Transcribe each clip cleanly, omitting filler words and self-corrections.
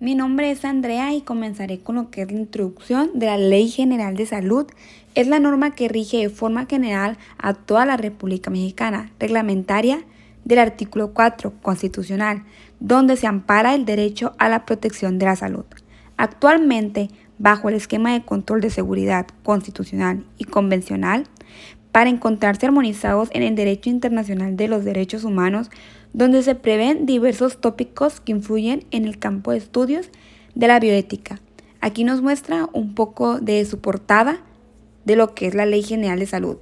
Mi nombre es Andrea y comenzaré con lo que es la introducción de la Ley General de Salud. Es la norma que rige de forma general a toda la República Mexicana, reglamentaria del artículo 4 constitucional, donde se ampara el derecho a la protección de la salud. Actualmente, bajo el esquema de control de seguridad constitucional y convencional, para encontrarse armonizados en el derecho internacional de los derechos humanos, donde se prevén diversos tópicos que influyen en el campo de estudios de la bioética. Aquí nos muestra un poco de su portada de lo que es la Ley General de Salud.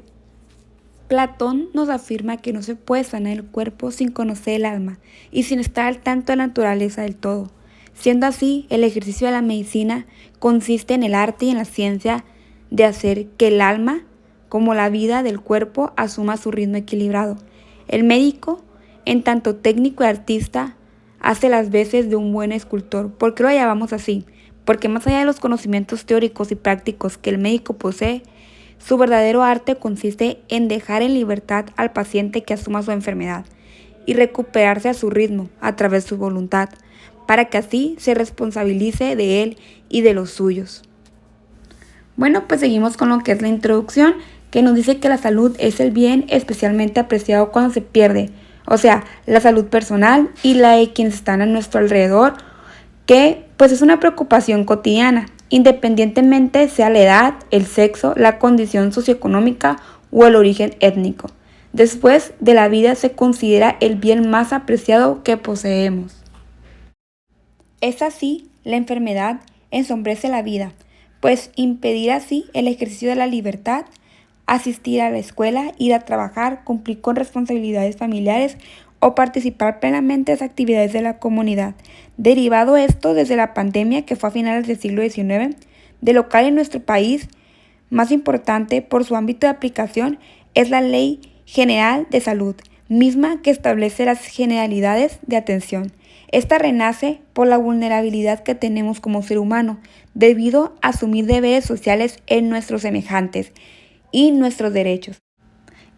Platón nos afirma que no se puede sanar el cuerpo sin conocer el alma y sin estar al tanto de la naturaleza del todo. Siendo así, el ejercicio de la medicina consiste en el arte y en la ciencia de hacer que el alma, como la vida del cuerpo, asuma su ritmo equilibrado. El médico, en tanto técnico y artista, hace las veces de un buen escultor. ¿Por qué lo llamamos así? Porque más allá de los conocimientos teóricos y prácticos que el médico posee, su verdadero arte consiste en dejar en libertad al paciente que asuma su enfermedad y recuperarse a su ritmo, a través de su voluntad, para que así se responsabilice de él y de los suyos. Bueno, pues seguimos con lo que es la introducción, que nos dice que la salud es el bien especialmente apreciado cuando se pierde, o sea, la salud personal y la de quienes están a nuestro alrededor, que pues es una preocupación cotidiana, independientemente sea la edad, el sexo, la condición socioeconómica o el origen étnico. Después de la vida se considera el bien más apreciado que poseemos. Es así, la enfermedad ensombrece la vida, pues impedir así el ejercicio de la libertad, asistir a la escuela, ir a trabajar, cumplir con responsabilidades familiares o participar plenamente en las actividades de la comunidad. Derivado esto desde la pandemia que fue a finales del siglo XIX, de lo cual en nuestro país, más importante por su ámbito de aplicación, es la Ley General de Salud, misma que establece las generalidades de atención. Esta renace por la vulnerabilidad que tenemos como ser humano, debido a asumir deberes sociales en nuestros semejantes y nuestros derechos.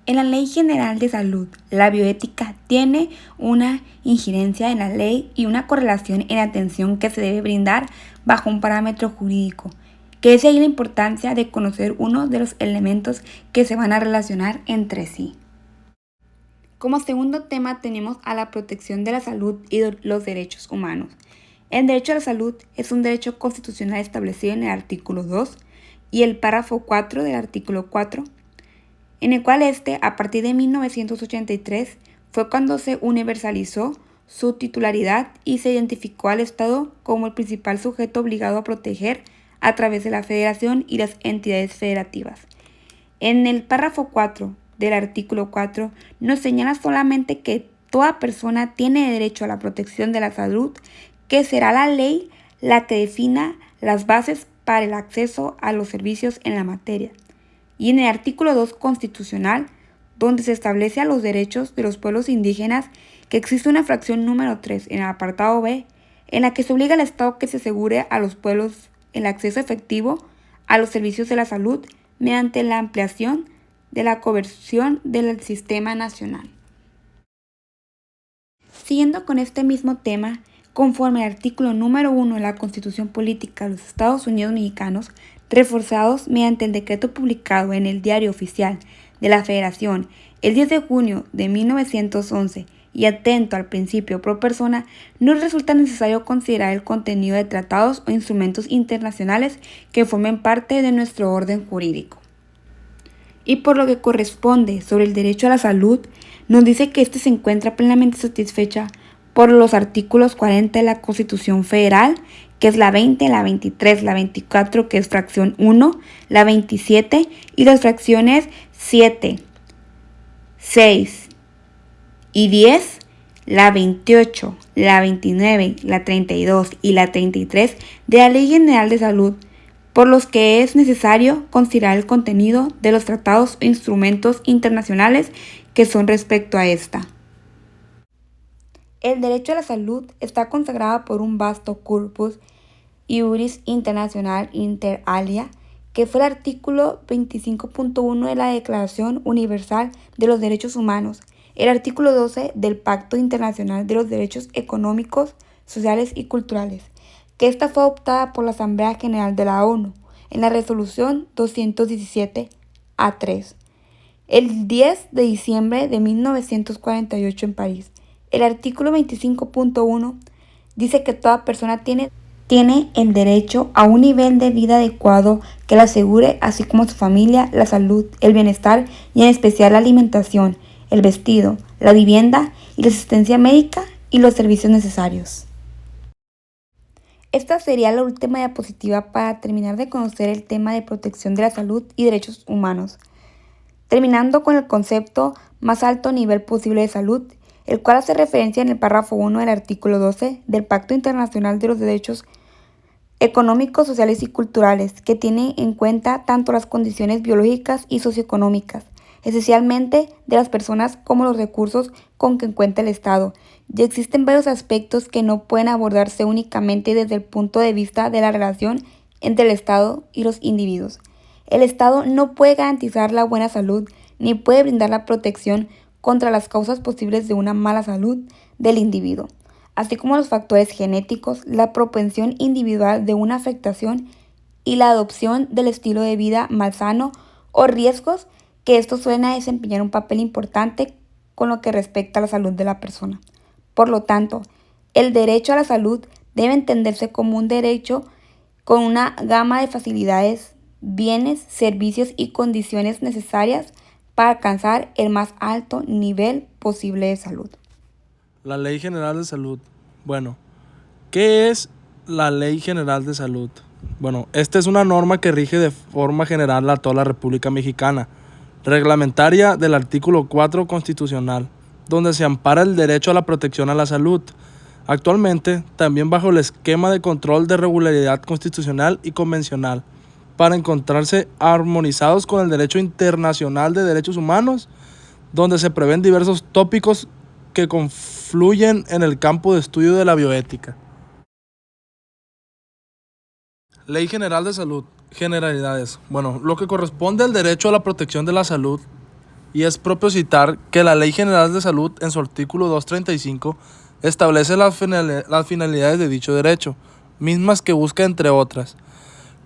En la Ley General de Salud, la bioética tiene una injerencia en la ley y una correlación en la atención que se debe brindar bajo un parámetro jurídico, que es ahí la importancia de conocer uno de los elementos que se van a relacionar entre sí. Como segundo tema tenemos a la protección de la salud y de los derechos humanos. El derecho a la salud es un derecho constitucional establecido en el artículo 2 y el párrafo 4 del artículo 4, en el cual a partir de 1983, fue cuando se universalizó su titularidad y se identificó al Estado como el principal sujeto obligado a proteger a través de la Federación y las entidades federativas. En el párrafo 4 del artículo 4 nos señala solamente que toda persona tiene derecho a la protección de la salud, que será la ley la que defina las bases para el acceso a los servicios en la materia. Y en el artículo 2 constitucional, donde se establece a los derechos de los pueblos indígenas, que existe una fracción número 3 en el apartado B, en la que se obliga al Estado que se asegure a los pueblos el acceso efectivo a los servicios de la salud mediante la ampliación de la cobertura del sistema nacional. Siguiendo con este mismo tema, conforme al artículo número 1 de la Constitución Política de los Estados Unidos Mexicanos, reforzados mediante el decreto publicado en el Diario Oficial de la Federación el 10 de junio de 1911 y atento al principio pro persona, no resulta necesario considerar el contenido de tratados o instrumentos internacionales que formen parte de nuestro orden jurídico. Y por lo que corresponde sobre el derecho a la salud, nos dice que se encuentra plenamente satisfecha por los artículos 40 de la Constitución Federal, que es la 20, la 23, la 24, que es fracción 1, la 27 y las fracciones 7, 6 y 10, la 28, la 29, la 32 y la 33 de la Ley General de Salud, por los que es necesario considerar el contenido de los tratados e instrumentos internacionales que son respecto a esta. El derecho a la salud está consagrado por un vasto corpus iuris internacional inter alia, que fue el artículo 25.1 de la Declaración Universal de los Derechos Humanos, el artículo 12 del Pacto Internacional de los Derechos Económicos, Sociales y Culturales, que esta fue adoptada por la Asamblea General de la ONU en la resolución 217-A3, el 10 de diciembre de 1948 en París. El artículo 25.1 dice que toda persona tiene el derecho a un nivel de vida adecuado que le asegure, así como su familia, la salud, el bienestar y en especial la alimentación, el vestido, la vivienda y la asistencia médica y los servicios necesarios. Esta sería la última diapositiva para terminar de conocer el tema de protección de la salud y derechos humanos, terminando con el concepto más alto nivel posible de salud, el cual hace referencia en el párrafo 1 del artículo 12 del Pacto Internacional de los Derechos Económicos, Sociales y Culturales, que tiene en cuenta tanto las condiciones biológicas y socioeconómicas, esencialmente de las personas, como los recursos con que cuenta el Estado. Y existen varios aspectos que no pueden abordarse únicamente desde el punto de vista de la relación entre el Estado y los individuos. El Estado no puede garantizar la buena salud ni puede brindar la protección contra las causas posibles de una mala salud del individuo, así como los factores genéticos, la propensión individual de una afectación y la adopción del estilo de vida malsano o riesgos que estos suelen a desempeñar un papel importante con lo que respecta a la salud de la persona. Por lo tanto, el derecho a la salud debe entenderse como un derecho con una gama de facilidades, bienes, servicios y condiciones necesarias para alcanzar el más alto nivel posible de salud. La Ley General de Salud. Bueno, ¿qué es la Ley General de Salud? Bueno, esta es una norma que rige de forma general a toda la República Mexicana, reglamentaria del artículo 4 constitucional, donde se ampara el derecho a la protección a la salud. Actualmente, también bajo el esquema de control de regularidad constitucional y convencional, para encontrarse armonizados con el derecho internacional de derechos humanos, donde se prevén diversos tópicos que confluyen en el campo de estudio de la bioética. Ley General de Salud. Generalidades. Bueno, lo que corresponde al derecho a la protección de la salud, y es propio citar que la Ley General de Salud en su artículo 235 establece las finalidades de dicho derecho, mismas que busca entre otras.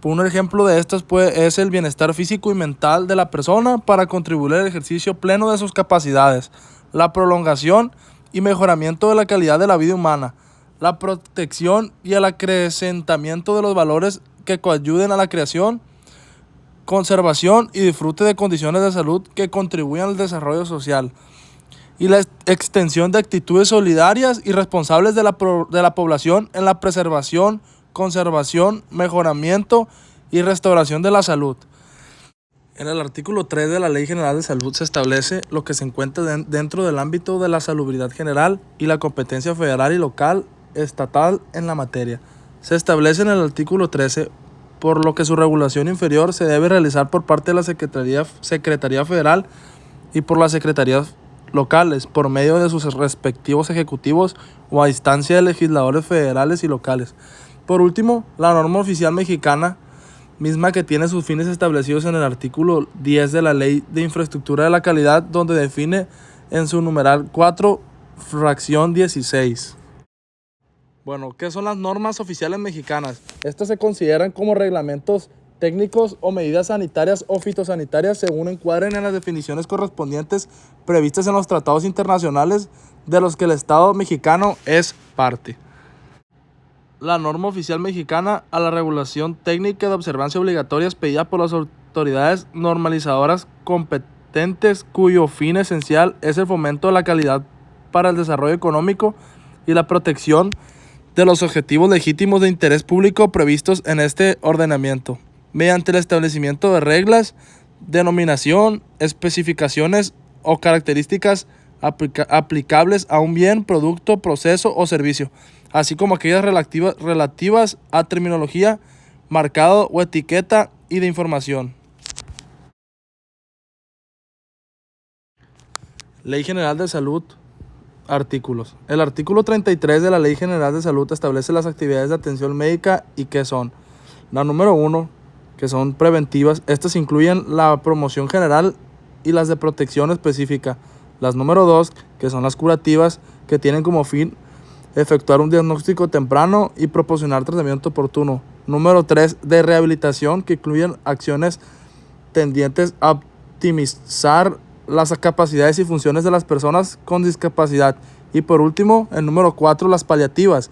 Un ejemplo de estas es el bienestar físico y mental de la persona para contribuir al ejercicio pleno de sus capacidades, la prolongación y mejoramiento de la calidad de la vida humana, la protección y el acrecentamiento de los valores que coayuden a la creación, conservación y disfrute de condiciones de salud que contribuyan al desarrollo social, y la extensión de actitudes solidarias y responsables de la población en la preservación, conservación, mejoramiento y restauración de la salud. En el artículo 3 de la Ley General de Salud se establece lo que se encuentra dentro del ámbito de la salubridad general y la competencia federal y local estatal en la materia. Se establece en el artículo 13, por lo que su regulación inferior se debe realizar por parte de la Secretaría Federal y por las secretarías locales, por medio de sus respectivos ejecutivos o a instancia de legisladores federales y locales. Por último, la norma oficial mexicana, misma que tiene sus fines establecidos en el artículo 10 de la Ley de Infraestructura de la Calidad, donde define en su numeral 4, fracción 16. Bueno, ¿qué son las normas oficiales mexicanas? Estas se consideran como reglamentos técnicos o medidas sanitarias o fitosanitarias según encuadren en las definiciones correspondientes previstas en los tratados internacionales de los que el Estado mexicano es parte. La norma oficial mexicana a la regulación técnica de observancia obligatoria expedida por las autoridades normalizadoras competentes, cuyo fin esencial es el fomento de la calidad para el desarrollo económico y la protección de los objetivos legítimos de interés público previstos en este ordenamiento, mediante el establecimiento de reglas, denominación, especificaciones o características aplicables a un bien, producto, proceso o servicio, así como aquellas relativas a terminología, marcado o etiqueta y de información. Ley General de Salud. Artículos. El artículo 33 de la Ley General de Salud establece las actividades de atención médica y que son la número 1, que son preventivas. Estas incluyen la promoción general y las de protección específica. Las número 2, que son las curativas, que tienen como fin efectuar un diagnóstico temprano y proporcionar tratamiento oportuno. Número 3, de rehabilitación, que incluyen acciones tendientes a optimizar las capacidades y funciones de las personas con discapacidad. Y por último, el número 4, las paliativas,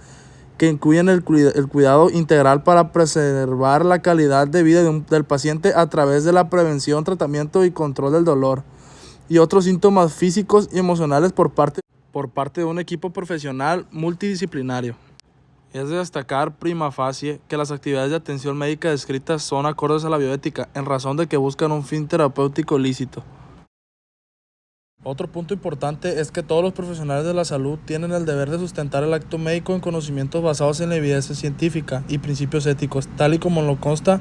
que incluyen el cuidado integral para preservar la calidad de vida del paciente a través de la prevención, tratamiento y control del dolor y otros síntomas físicos y emocionales por parte de un equipo profesional multidisciplinario. Es de destacar prima facie que las actividades de atención médica descritas son acordes a la bioética, en razón de que buscan un fin terapéutico lícito. Otro punto importante es que todos los profesionales de la salud tienen el deber de sustentar el acto médico en conocimientos basados en la evidencia científica y principios éticos, tal y como lo consta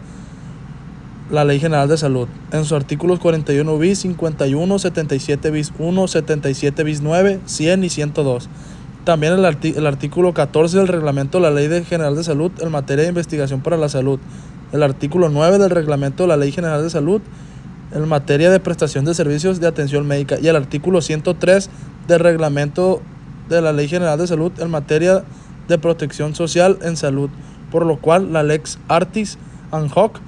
la Ley General de Salud, en sus artículos 41 bis, 51, 77 bis 1, 77 bis 9, 100 y 102. También el artículo 14 del reglamento de la Ley General de Salud en materia de investigación para la salud, el artículo 9 del reglamento de la Ley General de Salud en materia de prestación de servicios de atención médica y el artículo 103 del reglamento de la Ley General de Salud en materia de protección social en salud, por lo cual la Lex Artis ad hoc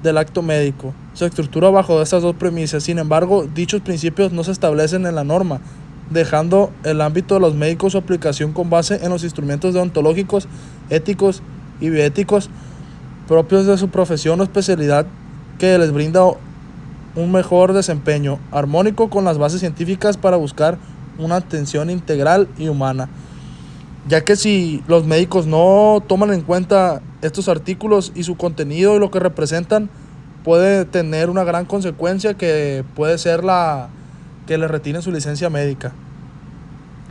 del acto médico se estructura bajo estas dos premisas. Sin embargo, dichos principios no se establecen en la norma, dejando el ámbito de los médicos su aplicación con base en los instrumentos deontológicos, éticos y bioéticos propios de su profesión o especialidad, que les brinda un mejor desempeño armónico con las bases científicas para buscar una atención integral y humana. Ya que si los médicos no toman en cuenta estos artículos y su contenido y lo que representan, puede tener una gran consecuencia, que puede ser que le retiren su licencia médica.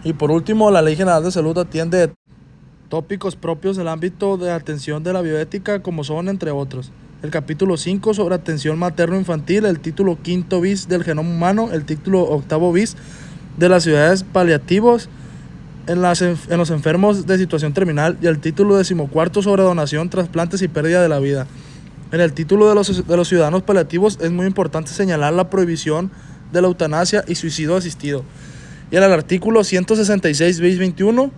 Y por último, la Ley General de Salud atiende tópicos propios del ámbito de atención de la bioética, como son, entre otros, el capítulo 5 sobre atención materno-infantil, el título 5 bis del genoma humano, el título 8 bis de las ciudades paliativos en los enfermos de situación terminal y el título 14 sobre donación, trasplantes y pérdida de la vida. En el título de los ciudadanos paliativos es muy importante señalar la prohibición de la eutanasia y suicidio asistido. Y en el artículo 166 bis 21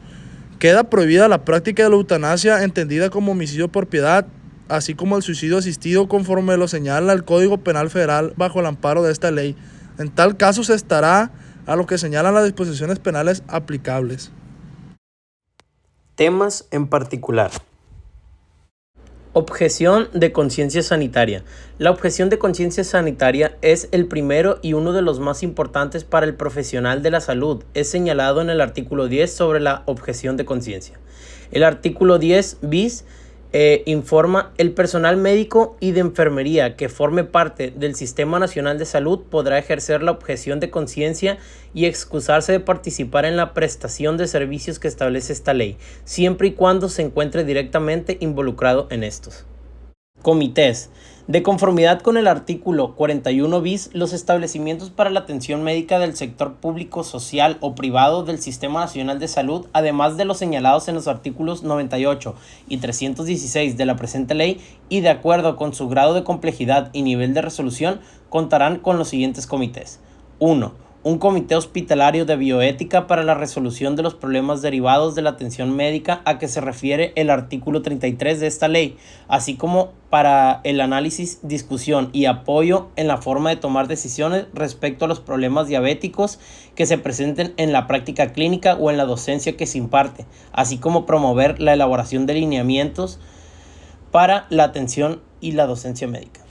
queda prohibida la práctica de la eutanasia entendida como homicidio por piedad, así como el suicidio asistido, conforme lo señala el Código Penal Federal bajo el amparo de esta ley. En tal caso se estará a lo que señalan las disposiciones penales aplicables. Temas en particular. Objeción de conciencia sanitaria. La objeción de conciencia sanitaria es el primero y uno de los más importantes para el profesional de la salud. Es señalado en el artículo 10 sobre la objeción de conciencia. El artículo 10 bis informa: el personal médico y de enfermería que forme parte del Sistema Nacional de Salud podrá ejercer la objeción de conciencia y excusarse de participar en la prestación de servicios que establece esta ley, siempre y cuando se encuentre directamente involucrado en estos. Comités. De conformidad con el artículo 41 bis, los establecimientos para la atención médica del sector público, social o privado del Sistema Nacional de Salud, además de los señalados en los artículos 98 y 316 de la presente ley, y de acuerdo con su grado de complejidad y nivel de resolución, contarán con los siguientes comités. 1. Un comité hospitalario de bioética para la resolución de los problemas derivados de la atención médica a que se refiere el artículo 33 de esta ley, así como para el análisis, discusión y apoyo en la forma de tomar decisiones respecto a los problemas diabéticos que se presenten en la práctica clínica o en la docencia que se imparte, así como promover la elaboración de lineamientos para la atención y la docencia médica.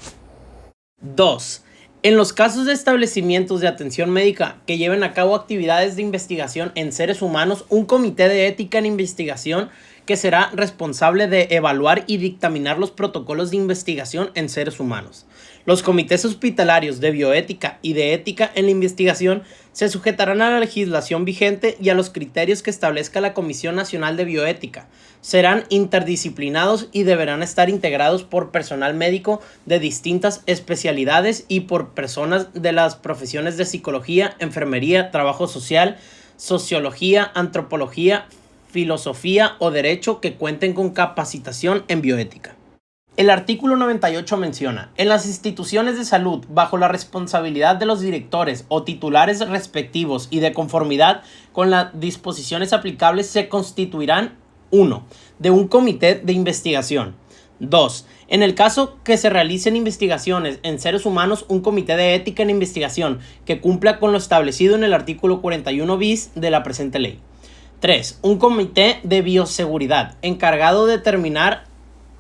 2. En los casos de establecimientos de atención médica que lleven a cabo actividades de investigación en seres humanos, un comité de ética en investigación que será responsable de evaluar y dictaminar los protocolos de investigación en seres humanos. Los comités hospitalarios de bioética y de ética en la investigación se sujetarán a la legislación vigente y a los criterios que establezca la Comisión Nacional de Bioética. Serán interdisciplinados y deberán estar integrados por personal médico de distintas especialidades y por personas de las profesiones de psicología, enfermería, trabajo social, sociología, antropología, filosofía o derecho que cuenten con capacitación en bioética. El artículo 98 menciona: en las instituciones de salud, bajo la responsabilidad de los directores o titulares respectivos y de conformidad con las disposiciones aplicables, se constituirán 1. De un comité de investigación. 2. En el caso que se realicen investigaciones en seres humanos, un comité de ética en investigación que cumpla con lo establecido en el artículo 41 bis de la presente ley. 3. Un comité de bioseguridad encargado de determinar,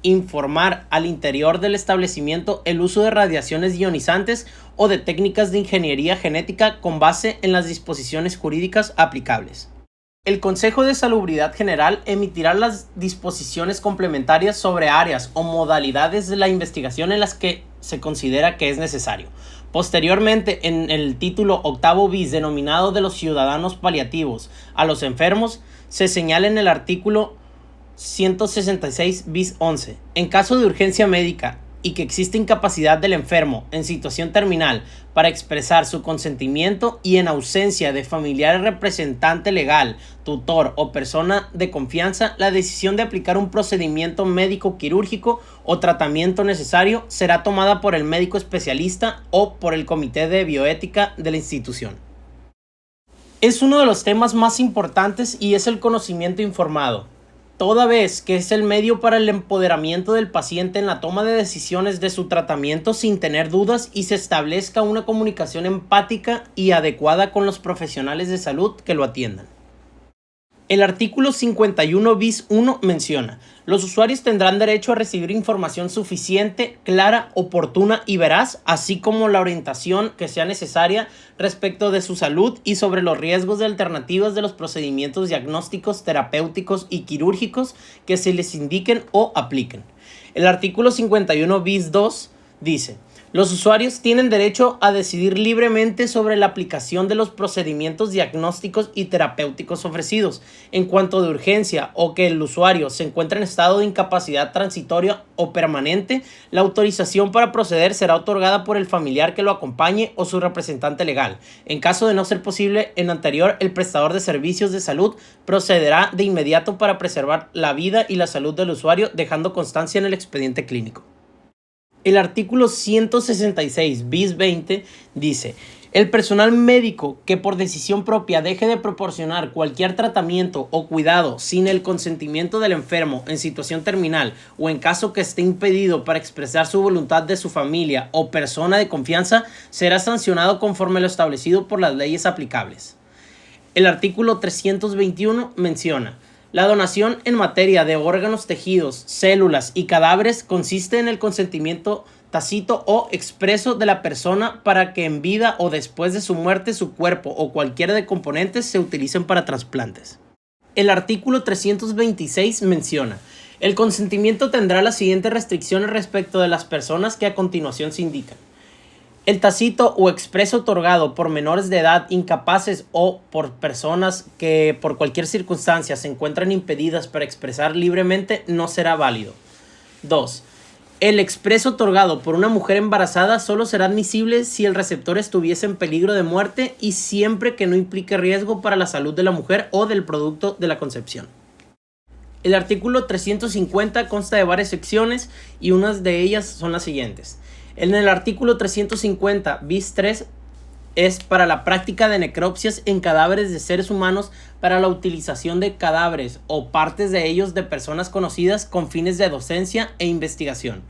informar al interior del establecimiento el uso de radiaciones ionizantes o de técnicas de ingeniería genética con base en las disposiciones jurídicas aplicables. El Consejo de Salubridad General emitirá las disposiciones complementarias sobre áreas o modalidades de la investigación en las que se considera que es necesario. Posteriormente, en el título octavo bis denominado de los ciudadanos paliativos a los enfermos, se señala en el artículo 166 bis 11. En caso de urgencia médica y que existe incapacidad del enfermo en situación terminal para expresar su consentimiento y en ausencia de familiar, representante legal, tutor o persona de confianza, la decisión de aplicar un procedimiento médico quirúrgico o tratamiento necesario será tomada por el médico especialista o por el comité de bioética de la institución. Es uno de los temas más importantes y es el conocimiento informado, toda vez que es el medio para el empoderamiento del paciente en la toma de decisiones de su tratamiento sin tener dudas y se establezca una comunicación empática y adecuada con los profesionales de salud que lo atiendan. El artículo 51 bis 1 menciona: los usuarios tendrán derecho a recibir información suficiente, clara, oportuna y veraz, así como la orientación que sea necesaria respecto de su salud y sobre los riesgos de alternativas de los procedimientos diagnósticos, terapéuticos y quirúrgicos que se les indiquen o apliquen. El artículo 51 bis 2 dice: los usuarios tienen derecho a decidir libremente sobre la aplicación de los procedimientos diagnósticos y terapéuticos ofrecidos. En cuanto de urgencia o que el usuario se encuentre en estado de incapacidad transitoria o permanente, la autorización para proceder será otorgada por el familiar que lo acompañe o su representante legal. En caso de no ser posible en anterior, el prestador de servicios de salud procederá de inmediato para preservar la vida y la salud del usuario, dejando constancia en el expediente clínico. El artículo 166 bis 20 dice: el personal médico que por decisión propia deje de proporcionar cualquier tratamiento o cuidado sin el consentimiento del enfermo en situación terminal o en caso que esté impedido para expresar su voluntad de su familia o persona de confianza será sancionado conforme lo establecido por las leyes aplicables. El artículo 321 menciona: la donación en materia de órganos, tejidos, células y cadáveres consiste en el consentimiento tácito o expreso de la persona para que en vida o después de su muerte su cuerpo o cualquiera de componentes se utilicen para trasplantes. El artículo 326 menciona: el consentimiento tendrá las siguientes restricciones respecto de las personas que a continuación se indican. El tácito o expreso otorgado por menores de edad incapaces o por personas que por cualquier circunstancia se encuentran impedidas para expresar libremente no será válido. 2. El expreso otorgado por una mujer embarazada solo será admisible si el receptor estuviese en peligro de muerte y siempre que no implique riesgo para la salud de la mujer o del producto de la concepción. El artículo 350 consta de varias secciones y unas de ellas son las siguientes. En el artículo 350 bis 3 es para la práctica de necropsias en cadáveres de seres humanos para la utilización de cadáveres o partes de ellos de personas conocidas con fines de docencia e investigación.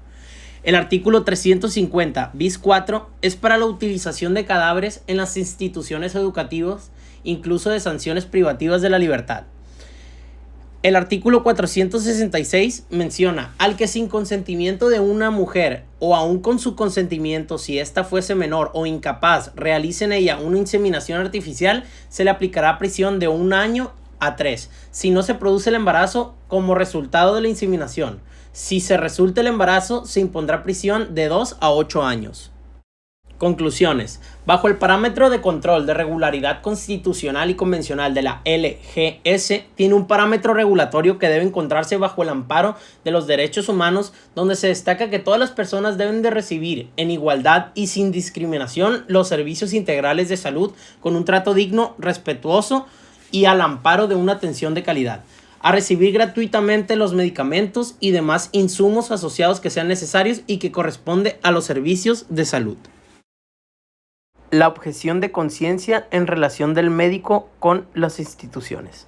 El artículo 350 bis 4 es para la utilización de cadáveres en las instituciones educativas, incluso de sanciones privativas de la libertad. El artículo 466 menciona: al que sin consentimiento de una mujer o aun con su consentimiento, si ésta fuese menor o incapaz, realice en ella una inseminación artificial, se le aplicará prisión de 1 año a 3, si no se produce el embarazo como resultado de la inseminación. Si se resulta el embarazo, se impondrá prisión de 2 a 8 años. Conclusiones. Bajo el parámetro de control de regularidad constitucional y convencional de la LGS, tiene un parámetro regulatorio que debe encontrarse bajo el amparo de los derechos humanos, donde se destaca que todas las personas deben de recibir en igualdad y sin discriminación los servicios integrales de salud con un trato digno, respetuoso y al amparo de una atención de calidad. a recibir gratuitamente los medicamentos y demás insumos asociados que sean necesarios y que corresponde a los servicios de salud. La objeción de conciencia en relación del médico con las instituciones.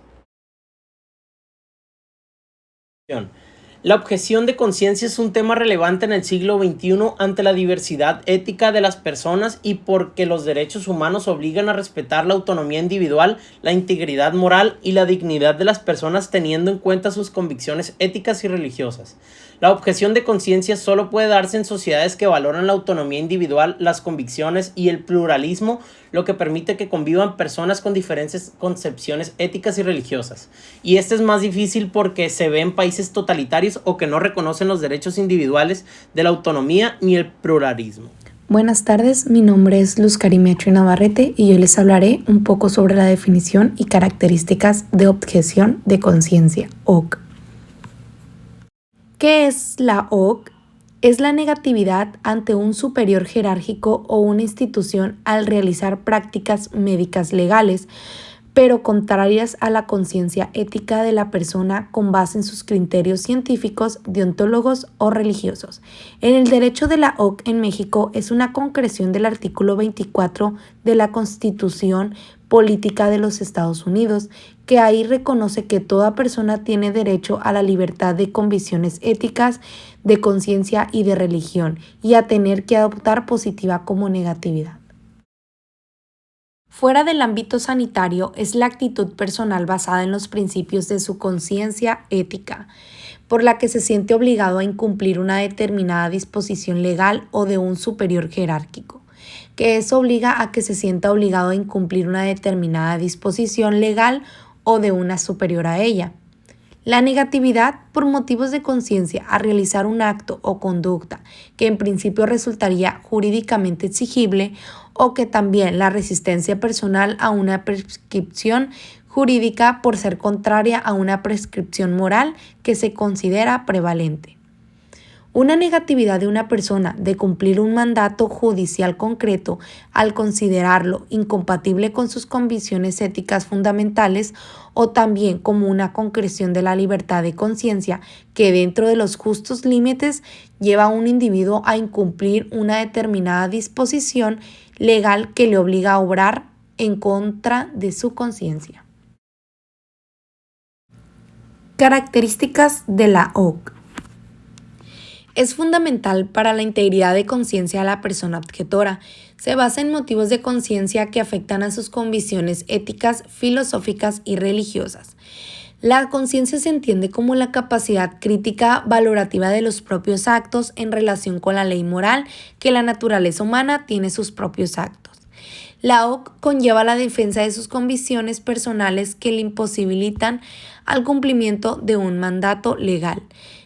La objeción de conciencia es un tema relevante en el siglo XXI ante la diversidad ética de las personas y porque los derechos humanos obligan a respetar la autonomía individual, la integridad moral y la dignidad de las personas teniendo en cuenta sus convicciones éticas y religiosas. La objeción de conciencia solo puede darse en sociedades que valoran la autonomía individual, las convicciones y el pluralismo, lo que permite que convivan personas con diferentes concepciones éticas y religiosas. Y este es más difícil porque se ve en países totalitarios o que no reconocen los derechos individuales de la autonomía ni el pluralismo. Buenas tardes, mi nombre es Luz Carimetri Navarrete y yo les hablaré un poco sobre la definición y características de objeción de conciencia, OC. ¿Qué es la OC? Es la negatividad ante un superior jerárquico o una institución al realizar prácticas médicas legales, pero contrarias a la conciencia ética de la persona con base en sus criterios científicos, deontólogos o religiosos. En el derecho de la OC en México es una concreción del artículo 24 de la Constitución Política de los Estados Unidos, que ahí reconoce que toda persona tiene derecho a la libertad de convicciones éticas, de conciencia y de religión, y a tener que adoptar positiva como negatividad. Fuera del ámbito sanitario es la actitud personal basada en los principios de su conciencia ética, por la que se siente obligado a incumplir una determinada disposición legal o de un superior jerárquico, que eso obliga a que se sienta obligado a incumplir una determinada disposición legal o de una superior a ella. La negatividad por motivos de conciencia a realizar un acto o conducta que en principio resultaría jurídicamente exigible o que también la resistencia personal a una prescripción jurídica por ser contraria a una prescripción moral que se considera prevalente. Una negatividad de una persona de cumplir un mandato judicial concreto al considerarlo incompatible con sus convicciones éticas fundamentales o también como una concreción de la libertad de conciencia que dentro de los justos límites lleva a un individuo a incumplir una determinada disposición legal que le obliga a obrar en contra de su conciencia. Características de la OC. Es fundamental para la integridad de conciencia de la persona objetora. Se basa en motivos de conciencia que afectan a sus convicciones éticas, filosóficas y religiosas. La conciencia se entiende como la capacidad crítica valorativa de los propios actos en relación con la ley moral que la naturaleza humana tiene sus propios actos. La OC conlleva la defensa de sus convicciones personales que le imposibilitan al cumplimiento de un mandato legal.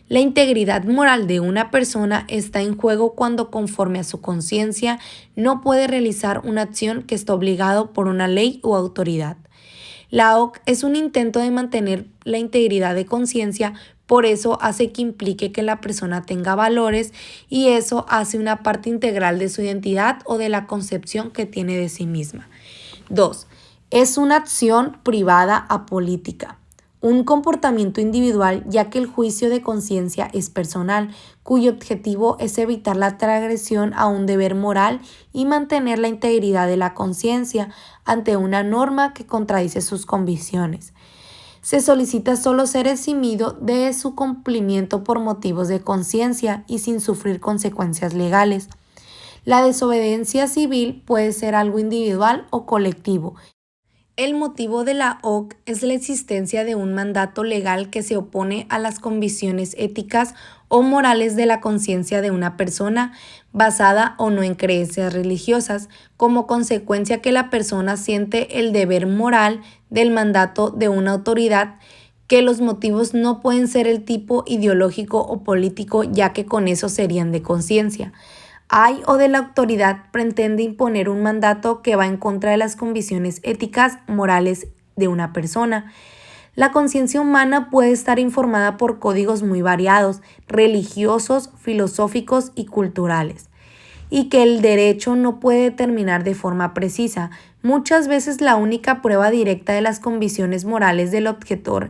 La integridad moral de una persona está en juego cuando, conforme a su conciencia, no puede realizar una acción que está obligado por una ley o autoridad. La OC es un intento de mantener la integridad de conciencia, por eso hace que implique que la persona tenga valores y eso hace una parte integral de su identidad o de la concepción que tiene de sí misma. 2. Es una acción privada apolítica. Un comportamiento individual, ya que el juicio de conciencia es personal, cuyo objetivo es evitar la transgresión a un deber moral y mantener la integridad de la conciencia ante una norma que contradice sus convicciones. Se solicita solo ser eximido de su cumplimiento por motivos de conciencia y sin sufrir consecuencias legales. La desobediencia civil puede ser algo individual o colectivo. El motivo de la OC es la existencia de un mandato legal que se opone a las convicciones éticas o morales de la conciencia de una persona, basada o no en creencias religiosas, como consecuencia que la persona siente el deber moral del mandato de una autoridad, que los motivos no pueden ser el tipo ideológico o político, ya que con eso serían de conciencia. Hay o de la autoridad pretende imponer un mandato que va en contra de las convicciones éticas, morales de una persona. La conciencia humana puede estar informada por códigos muy variados, religiosos, filosóficos y culturales, y que el derecho no puede determinar de forma precisa. Muchas veces la única prueba directa de las convicciones morales del objetor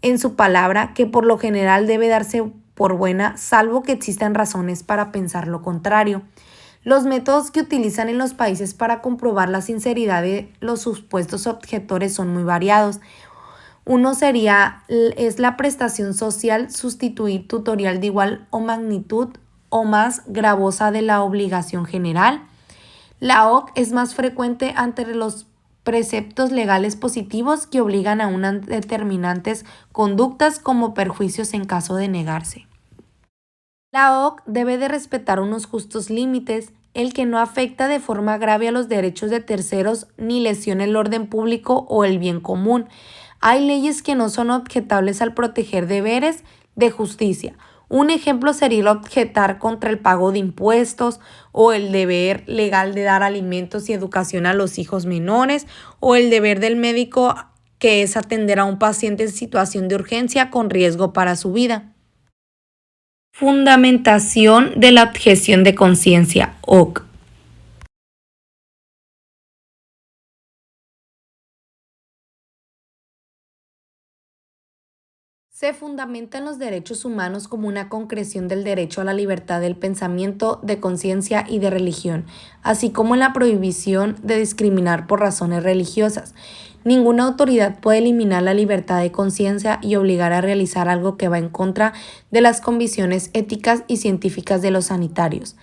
en su palabra, que por lo general debe darse por buena, salvo que existan razones para pensar lo contrario. Los métodos que utilizan en los países para comprobar la sinceridad de los supuestos objetores son muy variados. Uno es la prestación social, sustituir tutorial de igual o magnitud o más gravosa de la obligación general. La OC es más frecuente ante los preceptos legales positivos que obligan a unas determinantes conductas como perjuicios en caso de negarse. La OC debe de respetar unos justos límites, el que no afecta de forma grave a los derechos de terceros ni lesione el orden público o el bien común. Hay leyes que no son objetables al proteger deberes de justicia. Un ejemplo sería el objetar contra el pago de impuestos o el deber legal de dar alimentos y educación a los hijos menores o el deber del médico que es atender a un paciente en situación de urgencia con riesgo para su vida. Fundamentación de la objeción de conciencia, OC. Se fundamenta en los derechos humanos como una concreción del derecho a la libertad del pensamiento, de conciencia y de religión, así como en la prohibición de discriminar por razones religiosas. Ninguna autoridad puede eliminar la libertad de conciencia y obligar a realizar algo que va en contra de las convicciones éticas y científicas de los sanitarios.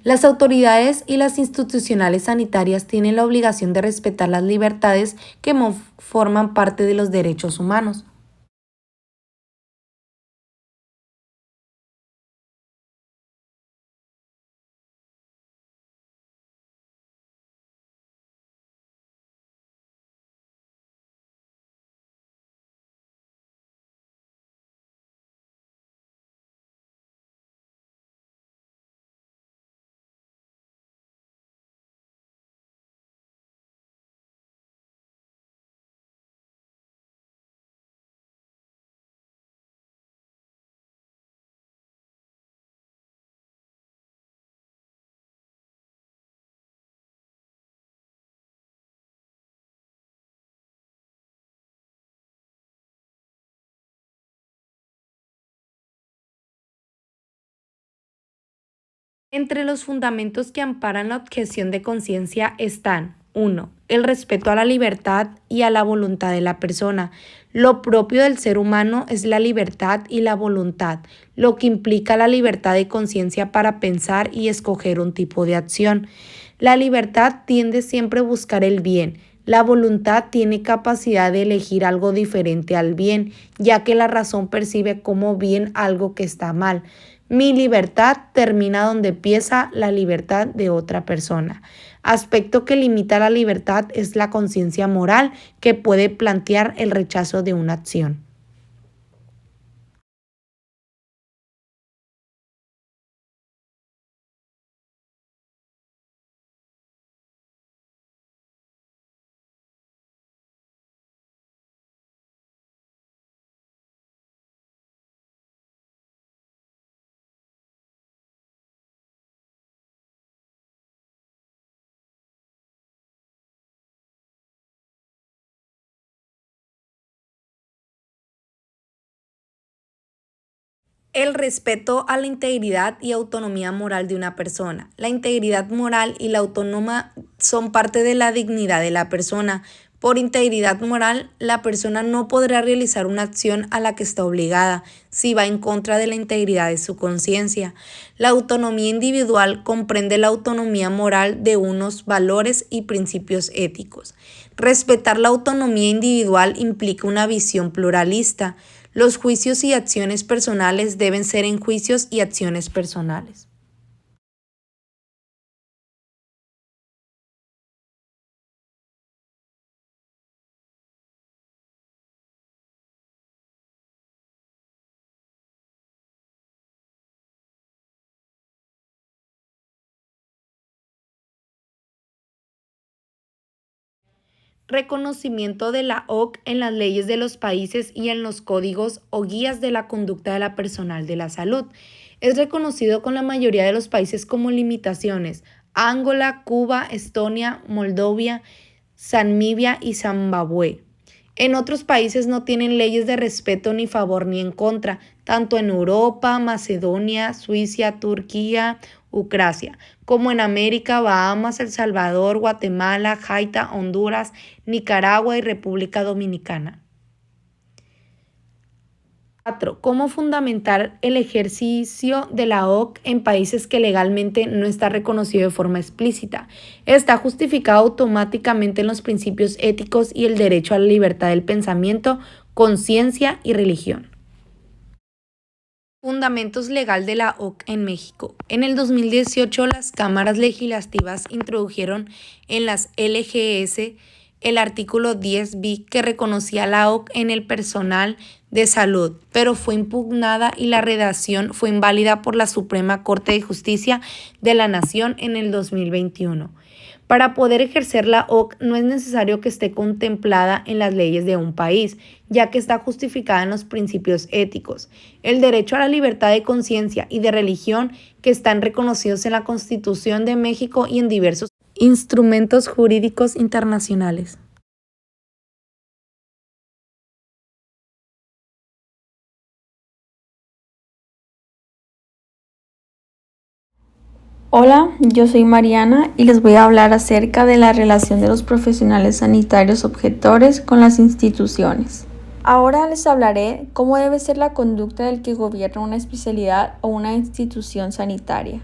Las autoridades y las institucionales sanitarias tienen la obligación de respetar las libertades que forman parte de los derechos humanos. Entre los fundamentos que amparan la objeción de conciencia están: 1. El respeto a la libertad y a la voluntad de la persona. Lo propio del ser humano es la libertad y la voluntad, lo que implica la libertad de conciencia para pensar y escoger un tipo de acción. La libertad tiende siempre a buscar el bien. La voluntad tiene capacidad de elegir algo diferente al bien, ya que la razón percibe como bien algo que está mal. Mi libertad termina donde empieza la libertad de otra persona. Aspecto que limita la libertad es la conciencia moral, que puede plantear el rechazo de una acción. El respeto a la integridad y autonomía moral de una persona. La integridad moral y la autónoma son parte de la dignidad de la persona. Por integridad moral, la persona no podrá realizar una acción a la que está obligada si va en contra de la integridad de su conciencia. La autonomía individual comprende la autonomía moral de unos valores y principios éticos. Respetar la autonomía individual implica una visión pluralista. Los juicios y acciones personales deben ser en juicios y acciones personales. Reconocimiento de la OC en las leyes de los países y en los códigos o guías de la conducta de la personal de la salud. Es reconocido con la mayoría de los países como limitaciones: Angola, Cuba, Estonia, Moldavia, Namibia y Zimbabue. En otros países no tienen leyes de respeto ni favor ni en contra, tanto en Europa, Macedonia, Suiza, Turquía, Ucracia, como en América, Bahamas, El Salvador, Guatemala, Haití, Honduras, Nicaragua y República Dominicana. 4. ¿Cómo fundamentar el ejercicio de la OC en países que legalmente no está reconocido de forma explícita? Está justificado automáticamente en los principios éticos y el derecho a la libertad del pensamiento, conciencia y religión. Fundamentos legal de la OC en México. En el 2018, las cámaras legislativas introdujeron en las LGS el artículo 10 bis que reconocía a la OC en el personal de salud, pero fue impugnada y la redacción fue inválida por la Suprema Corte de Justicia de la Nación en el 2021. Para poder ejercer la OC no es necesario que esté contemplada en las leyes de un país, ya que está justificada en los principios éticos, el derecho a la libertad de conciencia y de religión que están reconocidos en la Constitución de México y en diversos instrumentos jurídicos internacionales. Hola, yo soy Mariana y les voy a hablar acerca de la relación de los profesionales sanitarios objetores con las instituciones. Ahora les hablaré cómo debe ser la conducta del que gobierna una especialidad o una institución sanitaria.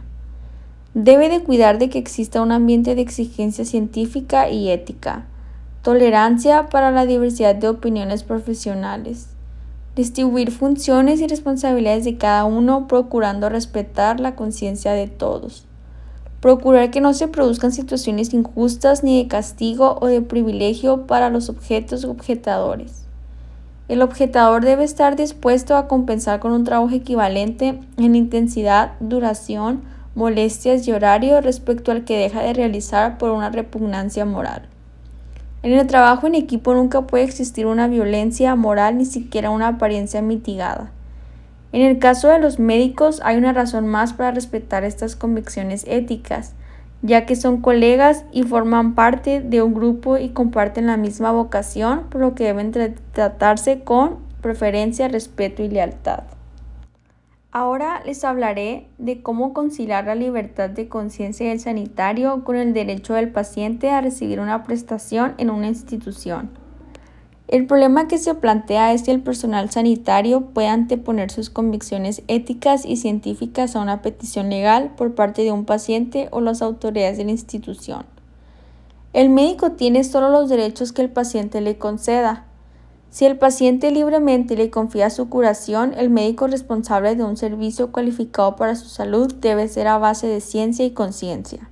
Debe de cuidar de que exista un ambiente de exigencia científica y ética, tolerancia para la diversidad de opiniones profesionales, distribuir funciones y responsabilidades de cada uno procurando respetar la conciencia de todos, procurar que no se produzcan situaciones injustas ni de castigo o de privilegio para los objetos o objetadores. El objetador debe estar dispuesto a compensar con un trabajo equivalente en intensidad, duración, molestias y horario respecto al que deja de realizar por una repugnancia moral. En el trabajo en equipo nunca puede existir una violencia moral ni siquiera una apariencia mitigada. En el caso de los médicos hay una razón más para respetar estas convicciones éticas, ya que son colegas y forman parte de un grupo y comparten la misma vocación, por lo que deben tratarse con preferencia, respeto y lealtad. Ahora les hablaré de cómo conciliar la libertad de conciencia del sanitario con el derecho del paciente a recibir una prestación en una institución. El problema que se plantea es que el personal sanitario puede anteponer sus convicciones éticas y científicas a una petición legal por parte de un paciente o las autoridades de la institución. El médico tiene solo los derechos que el paciente le conceda. Si el paciente libremente le confía su curación, el médico responsable de un servicio cualificado para su salud debe ser a base de ciencia y conciencia.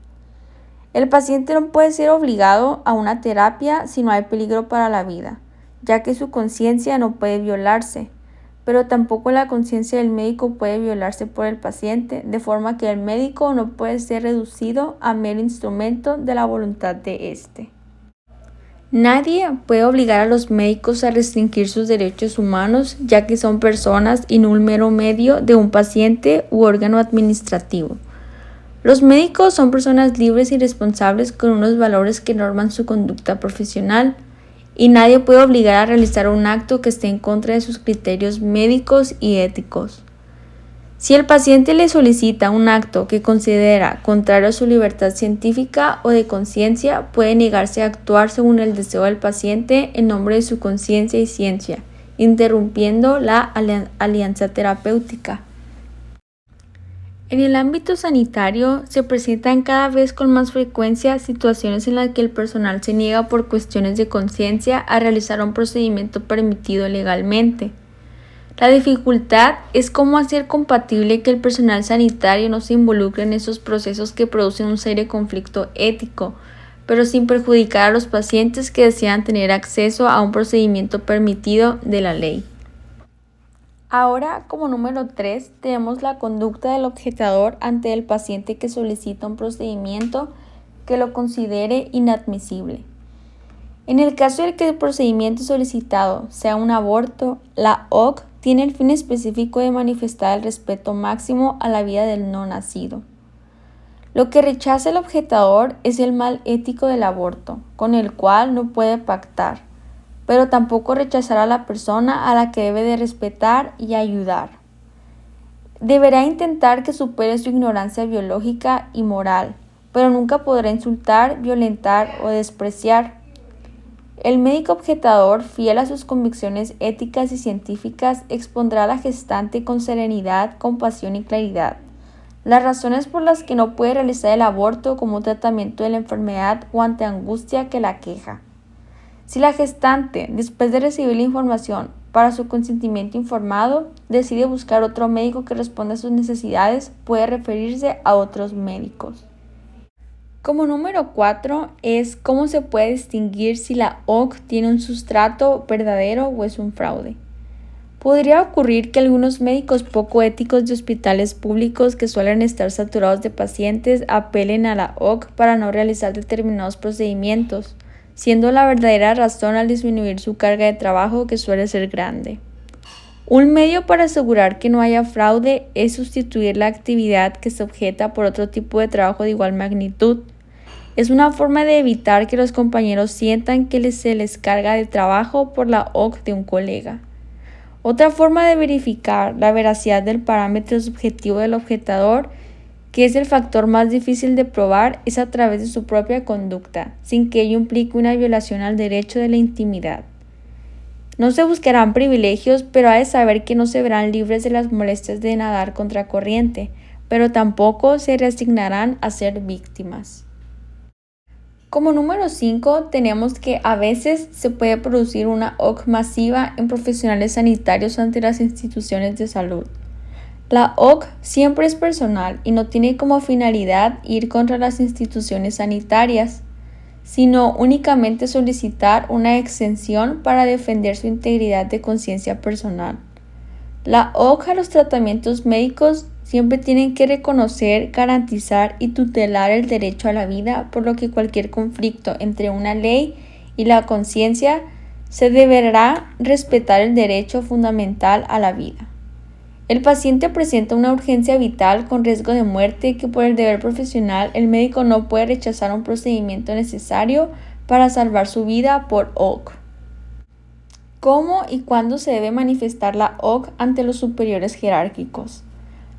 El paciente no puede ser obligado a una terapia si no hay peligro para la vida, ya que su conciencia no puede violarse, pero tampoco la conciencia del médico puede violarse por el paciente, de forma que el médico no puede ser reducido a mero instrumento de la voluntad de éste. Nadie puede obligar a los médicos a restringir sus derechos humanos, ya que son personas y no un mero medio de un paciente u órgano administrativo. Los médicos son personas libres y responsables con unos valores que norman su conducta profesional, y nadie puede obligar a realizar un acto que esté en contra de sus criterios médicos y éticos. Si el paciente le solicita un acto que considera contrario a su libertad científica o de conciencia, puede negarse a actuar según el deseo del paciente en nombre de su conciencia y ciencia, interrumpiendo la alianza terapéutica. En el ámbito sanitario se presentan cada vez con más frecuencia situaciones en las que el personal se niega por cuestiones de conciencia a realizar un procedimiento permitido legalmente. La dificultad es cómo hacer compatible que el personal sanitario no se involucre en esos procesos que producen un serio conflicto ético, pero sin perjudicar a los pacientes que desean tener acceso a un procedimiento permitido de la ley. Ahora, como número 3, tenemos la conducta del objetador ante el paciente que solicita un procedimiento que lo considere inadmisible. En el caso de que el procedimiento solicitado sea un aborto, la OC tiene el fin específico de manifestar el respeto máximo a la vida del no nacido. Lo que rechaza el objetador es el mal ético del aborto, con el cual no puede pactar. pero tampoco rechazar a la persona a la que debe de respetar y ayudar. Deberá intentar que supere su ignorancia biológica y moral, pero nunca podrá insultar, violentar o despreciar. El médico objetador, fiel a sus convicciones éticas y científicas, expondrá a la gestante con serenidad, compasión y claridad las razones por las que no puede realizar el aborto como un tratamiento de la enfermedad o ante angustia que la aqueja. Si la gestante, después de recibir la información para su consentimiento informado, decide buscar otro médico que responda a sus necesidades, puede referirse a otros médicos. Como número 4 es cómo se puede distinguir si la OC tiene un sustrato verdadero o es un fraude. Podría ocurrir que algunos médicos poco éticos de hospitales públicos que suelen estar saturados de pacientes apelen a la OC para no realizar determinados procedimientos, siendo la verdadera razón al disminuir su carga de trabajo que suele ser grande. Un medio para asegurar que no haya fraude es sustituir la actividad que se objeta por otro tipo de trabajo de igual magnitud. Es una forma de evitar que los compañeros sientan que se les carga de trabajo por la OC de un colega. Otra forma de verificar la veracidad del parámetro subjetivo del objetador, que es el factor más difícil de probar, es a través de su propia conducta, sin que ello implique una violación al derecho de la intimidad. No se buscarán privilegios, pero ha de saber que no se verán libres de las molestias de nadar contracorriente, pero tampoco se reasignarán a ser víctimas. Como número 5, tenemos que a veces se puede producir una OC masiva en profesionales sanitarios ante las instituciones de salud. La OC siempre es personal y no tiene como finalidad ir contra las instituciones sanitarias, sino únicamente solicitar una exención para defender su integridad de conciencia personal. La OC a los tratamientos médicos siempre tienen que reconocer, garantizar y tutelar el derecho a la vida, por lo que cualquier conflicto entre una ley y la conciencia se deberá respetar el derecho fundamental a la vida. El paciente presenta una urgencia vital con riesgo de muerte que por el deber profesional el médico no puede rechazar un procedimiento necesario para salvar su vida por OC. ¿Cómo y cuándo se debe manifestar la OC ante los superiores jerárquicos?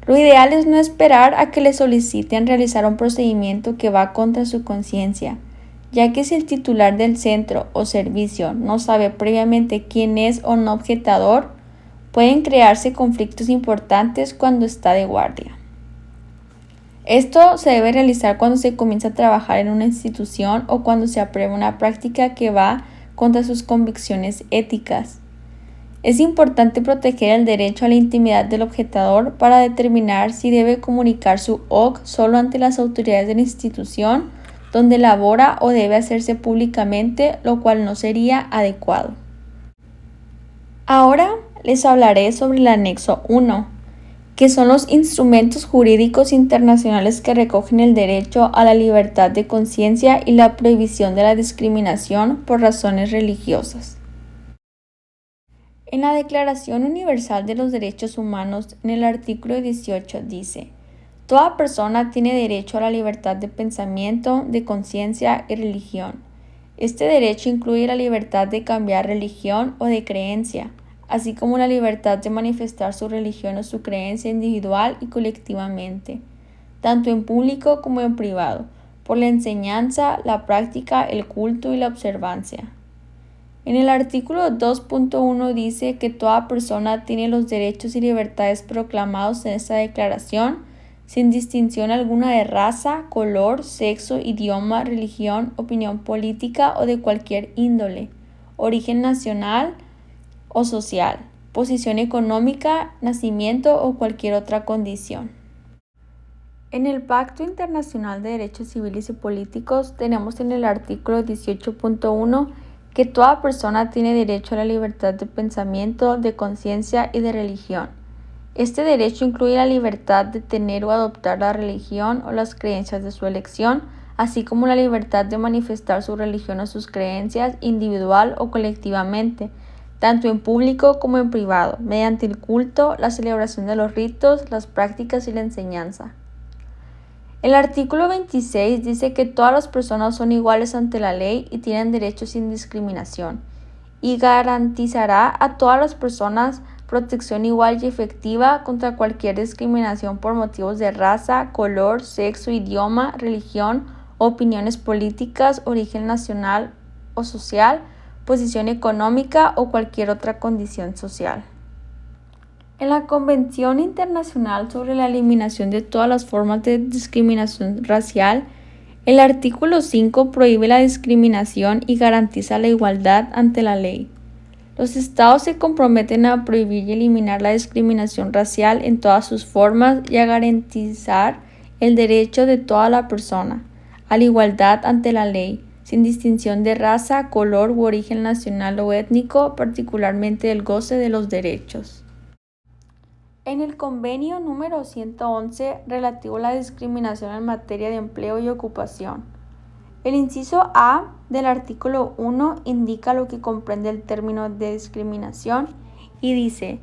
Lo ideal es no esperar a que le soliciten realizar un procedimiento que va contra su conciencia, ya que si el titular del centro o servicio no sabe previamente quién es o no objetador, pueden crearse conflictos importantes cuando está de guardia. Esto se debe realizar cuando se comienza a trabajar en una institución o cuando se aprueba una práctica que va contra sus convicciones éticas. Es importante proteger el derecho a la intimidad del objetador para determinar si debe comunicar su OC solo ante las autoridades de la institución donde labora o debe hacerse públicamente, lo cual no sería adecuado. Ahora les hablaré sobre el anexo 1, que son los instrumentos jurídicos internacionales que recogen el derecho a la libertad de conciencia y la prohibición de la discriminación por razones religiosas. En la Declaración Universal de los Derechos Humanos, en el artículo 18 dice: toda persona tiene derecho a la libertad de pensamiento, de conciencia y religión. Este derecho incluye la libertad de cambiar religión o de creencia, así como la libertad de manifestar su religión o su creencia individual y colectivamente, tanto en público como en privado, por la enseñanza, la práctica, el culto y la observancia. En el artículo 2.1 dice que toda persona tiene los derechos y libertades proclamados en esta declaración, sin distinción alguna de raza, color, sexo, idioma, religión, opinión política o de cualquier índole, origen nacional o social, posición económica, nacimiento o cualquier otra condición. En el Pacto Internacional de Derechos Civiles y Políticos tenemos en el artículo 18.1 que toda persona tiene derecho a la libertad de pensamiento, de conciencia y de religión. Este derecho incluye la libertad de tener o adoptar la religión o las creencias de su elección, así como la libertad de manifestar su religión o sus creencias individual o colectivamente, tanto en público como en privado, mediante el culto, la celebración de los ritos, las prácticas y la enseñanza. El artículo 26 dice que todas las personas son iguales ante la ley y tienen derechos sin discriminación. y garantizará a todas las personas protección igual y efectiva contra cualquier discriminación por motivos de raza, color, sexo, idioma, religión, opiniones políticas, origen nacional o social, posición económica o cualquier otra condición social. En la Convención Internacional sobre la Eliminación de todas las formas de discriminación racial, el artículo 5 prohíbe la discriminación y garantiza la igualdad ante la ley. Los estados se comprometen a prohibir y eliminar la discriminación racial en todas sus formas y a garantizar el derecho de toda la persona a la igualdad ante la ley, sin distinción de raza, color u origen nacional o étnico, particularmente el goce de los derechos. En el convenio número 111 relativo a la discriminación en materia de empleo y ocupación, el inciso A del artículo 1 indica lo que comprende el término de discriminación y dice: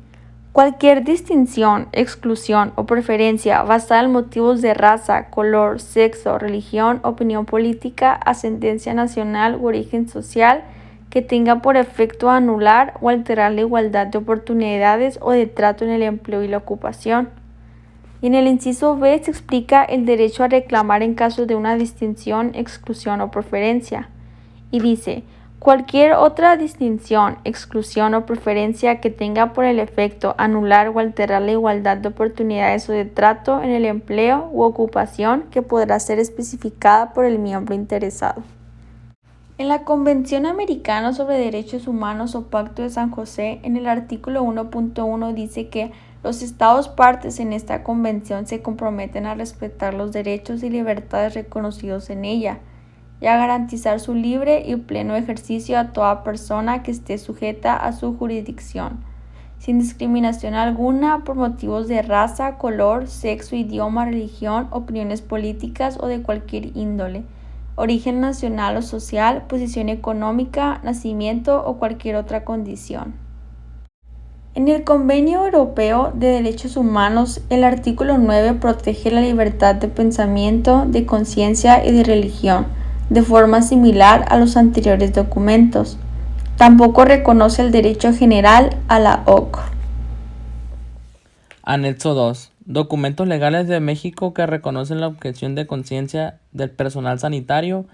cualquier distinción, exclusión o preferencia basada en motivos de raza, color, sexo, religión, opinión política, ascendencia nacional u origen social que tenga por efecto anular o alterar la igualdad de oportunidades o de trato en el empleo y la ocupación. Y en el inciso B se explica el derecho a reclamar en caso de una distinción, exclusión o preferencia. Y dice: cualquier otra distinción, exclusión o preferencia que tenga por el efecto anular o alterar la igualdad de oportunidades o de trato en el empleo u ocupación que podrá ser especificada por el miembro interesado. En la Convención Americana sobre Derechos Humanos o Pacto de San José, en el artículo 1.1 dice que los estados partes en esta convención se comprometen a respetar los derechos y libertades reconocidos en ella y a garantizar su libre y pleno ejercicio a toda persona que esté sujeta a su jurisdicción, sin discriminación alguna por motivos de raza, color, sexo, idioma, religión, opiniones políticas o de cualquier índole, origen nacional o social, posición económica, nacimiento o cualquier otra condición. En el Convenio Europeo de Derechos Humanos, el artículo 9 protege la libertad de pensamiento, de conciencia y de religión, de forma similar a los anteriores documentos. Tampoco reconoce el derecho general a la OC. Anexo 2. Documentos legales de México que reconocen la objeción de conciencia del personal sanitario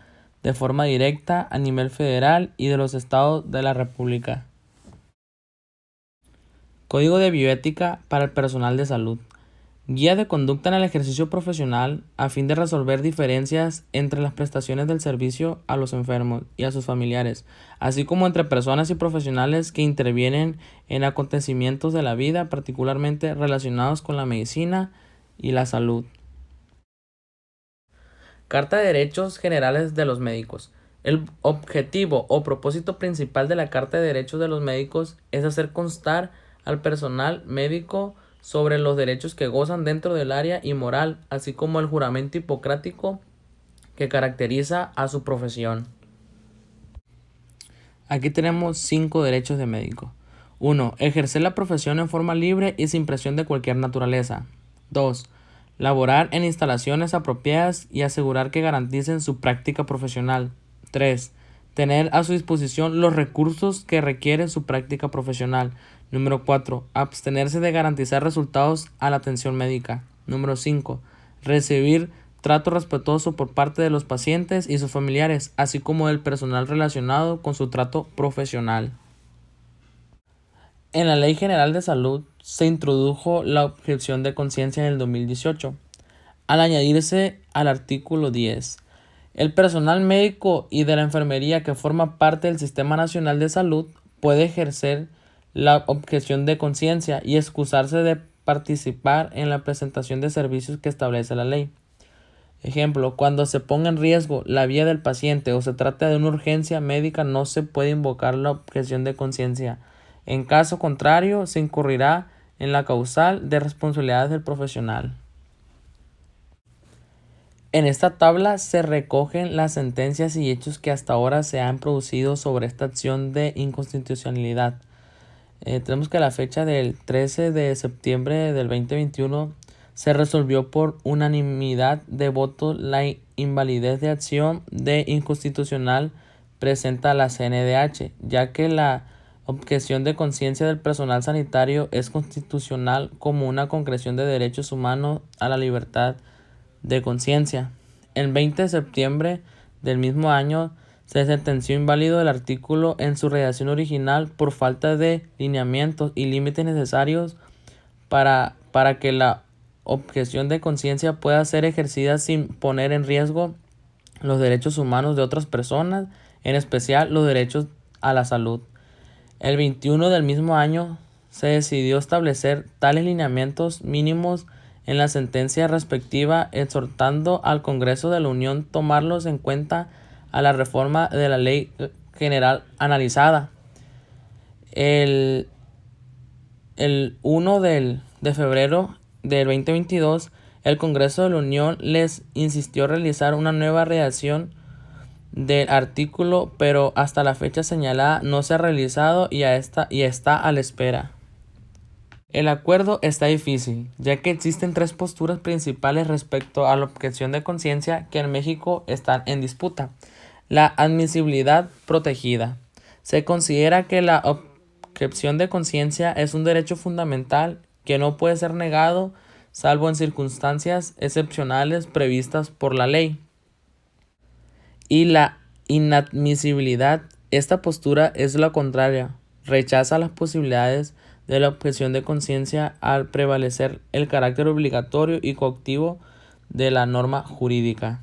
de forma directa a nivel federal y de los estados de la República. Código de bioética para el personal de salud. Guía de conducta en el ejercicio profesional a fin de resolver diferencias entre las prestaciones del servicio a los enfermos y a sus familiares, así como entre personas y profesionales que intervienen en acontecimientos de la vida, particularmente relacionados con la medicina y la salud. Carta de Derechos Generales de los Médicos. El objetivo o propósito principal de la Carta de Derechos de los Médicos es hacer constar al personal médico sobre los derechos que gozan dentro del área y moral, así como el juramento hipocrático que caracteriza a su profesión. Aquí tenemos 5 derechos de médico. 1. Ejercer la profesión en forma libre y sin presión de cualquier naturaleza. 2. Laborar en instalaciones apropiadas y asegurar que garanticen su práctica profesional. 3. Tener a su disposición los recursos que requiere su práctica profesional. Número 4. Abstenerse de garantizar resultados a la atención médica. Número 5. Recibir trato respetuoso por parte de los pacientes y sus familiares, así como del personal relacionado con su trato profesional. En la Ley General de Salud se introdujo la objeción de conciencia en el 2018, al añadirse al artículo 10. El personal médico y de la enfermería que forma parte del Sistema Nacional de Salud puede ejercer la objeción de conciencia y excusarse de participar en la presentación de servicios que establece la ley. Ejemplo, cuando se ponga en riesgo la vida del paciente o se trata de una urgencia médica, no se puede invocar la objeción de conciencia. En caso contrario, se incurrirá en la causal de responsabilidades del profesional. En esta tabla se recogen las sentencias y hechos que hasta ahora se han producido sobre esta acción de inconstitucionalidad. Tenemos que a la fecha del 13 de septiembre del 2021 se resolvió por unanimidad de votos la invalidez de acción de inconstitucional presenta la CNDH, ya que la objeción de conciencia del personal sanitario es constitucional como una concreción de derechos humanos a la libertad de conciencia. El 20 de septiembre del mismo año se sentenció inválido el artículo en su redacción original por falta de lineamientos y límites necesarios para que la objeción de conciencia pueda ser ejercida sin poner en riesgo los derechos humanos de otras personas, en especial los derechos a la salud. El 21 del mismo año se decidió establecer tales lineamientos mínimos en la sentencia respectiva, exhortando al Congreso de la Unión tomarlos en cuenta a la reforma de la Ley General analizada. El 1 de febrero del 2022, el Congreso de la Unión les insistió realizar una nueva redacción del artículo, pero hasta la fecha señalada no se ha realizado y está a la espera. El acuerdo está difícil, ya que existen tres posturas principales respecto a la objeción de conciencia que en México están en disputa. La admisibilidad protegida. Se considera que la objeción de conciencia es un derecho fundamental que no puede ser negado salvo en circunstancias excepcionales previstas por la ley. Y la inadmisibilidad. Esta postura es la contraria. Rechaza las posibilidades de la objeción de conciencia al prevalecer el carácter obligatorio y coactivo de la norma jurídica.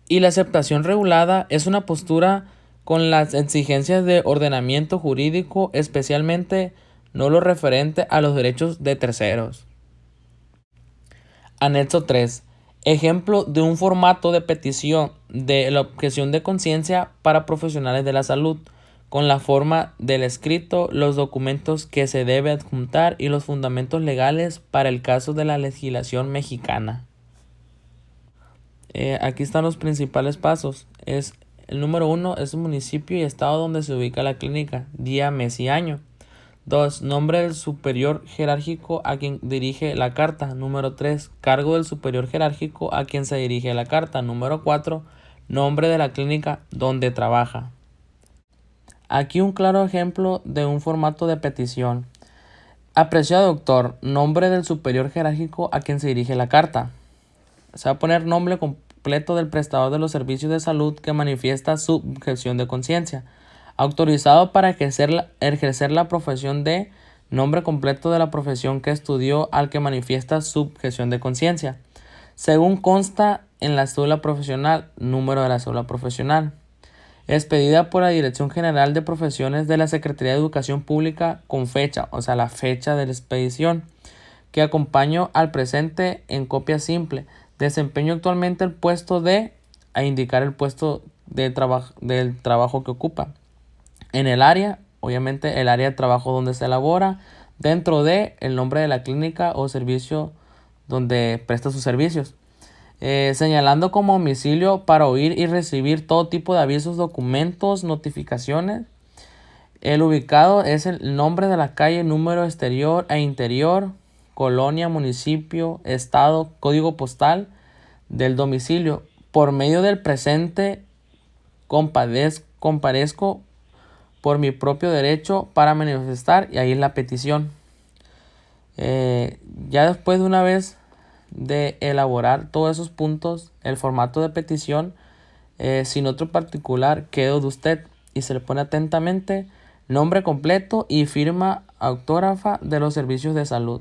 Y la aceptación regulada es una postura con las exigencias de ordenamiento jurídico, especialmente no lo referente a los derechos de terceros. Anexo 3. Ejemplo de un formato de petición de la objeción de conciencia para profesionales de la salud, con la forma del escrito, los documentos que se debe adjuntar y los fundamentos legales para el caso de la legislación mexicana. Aquí están los principales pasos. El número 1 es el municipio y estado donde se ubica la clínica, día, mes y año. 2. Nombre del superior jerárquico a quien dirige la carta. Número 3. Cargo del superior jerárquico a quien se dirige la carta. Número 4. Nombre de la clínica donde trabaja. Aquí un claro ejemplo de un formato de petición. Apreciado doctor, nombre del superior jerárquico a quien se dirige la carta. Se va a poner nombre completo del prestador de los servicios de salud que manifiesta su objeción de conciencia. Autorizado para ejercer la profesión de nombre completo de la profesión que estudió al que manifiesta su objeción de conciencia. Según consta en la cédula profesional, número de la cédula profesional. Expedida por la Dirección General de Profesiones de la Secretaría de Educación Pública con fecha, o sea, la fecha de la expedición, que acompaño al presente en copia simple. Desempeño actualmente el puesto de, a indicar el puesto del trabajo que ocupa. En el área, obviamente el área de trabajo donde se elabora, dentro de el nombre de la clínica o servicio donde presta sus servicios. Señalando como domicilio para oír y recibir todo tipo de avisos, documentos, notificaciones. El ubicado es el nombre de la calle, número exterior e interior, colonia, municipio, estado, código postal del domicilio. Por medio del presente comparezco por mi propio derecho para manifestar, y ahí es la petición. Ya después de una vez de elaborar todos esos puntos, el formato de petición, sin otro particular, quedo de usted, y se le pone atentamente nombre completo y firma autógrafa de los servicios de salud.